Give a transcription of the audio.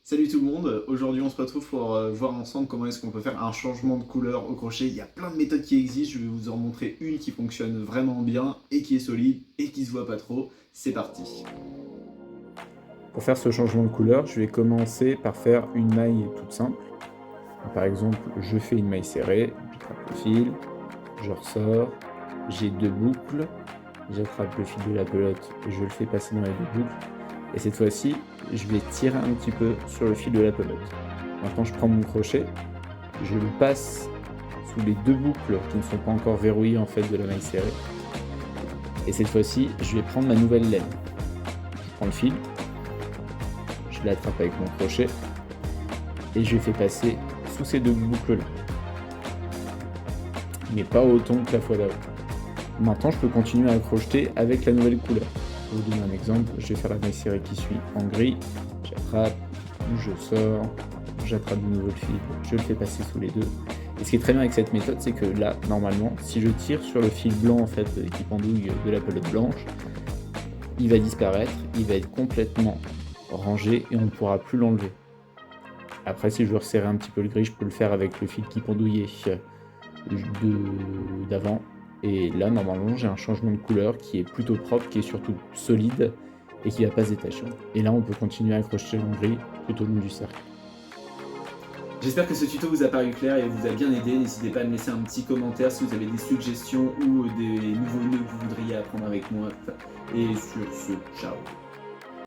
Salut tout le monde, aujourd'hui on se retrouve pour voir ensemble comment est-ce qu'on peut faire un changement de couleur au crochet. Il y a plein de méthodes qui existent, je vais vous en montrer une qui fonctionne vraiment bien et qui est solide et qui se voit pas trop. C'est parti. Pour faire ce changement de couleur, je vais commencer par faire une maille toute simple. Par exemple, je fais une maille serrée, j'attrape le fil, je ressors, j'ai 2 boucles, j'attrape le fil de la pelote et je le fais passer dans les 2 boucles. Et cette fois-ci, je vais tirer un petit peu sur le fil de la pelote. Maintenant, je prends mon crochet, je le passe sous les 2 boucles qui ne sont pas encore verrouillées en fait de la maille serrée. Et cette fois-ci, je vais prendre ma nouvelle laine. Je prends le fil, je l'attrape avec mon crochet et je fais passer sous ces 2 boucles là, mais pas autant que la fois d'avant. Maintenant je peux continuer à crocheter avec la nouvelle couleur. Pour vous donner un exemple, je vais faire la maille serrée qui suit en gris, j'attrape, je sors, j'attrape de nouveau le fil, je le fais passer sous les 2. Et ce qui est très bien avec cette méthode, c'est que là, normalement, si je tire sur le fil blanc en fait qui pendouille de la pelote blanche, il va disparaître, il va être complètement rangé et on ne pourra plus l'enlever. Après, si je veux resserrer un petit peu le gris, je peux le faire avec le fil qui pendouillait d'avant. Et là, normalement, j'ai un changement de couleur qui est plutôt propre, qui est surtout solide et qui ne va pas se détacher. Et là, on peut continuer à accrocher en gris tout au long du cercle. J'espère que ce tuto vous a paru clair et vous a bien aidé. N'hésitez pas à me laisser un petit commentaire si vous avez des suggestions ou des nouveaux nœuds que vous voudriez apprendre avec moi. Et sur ce, ciao.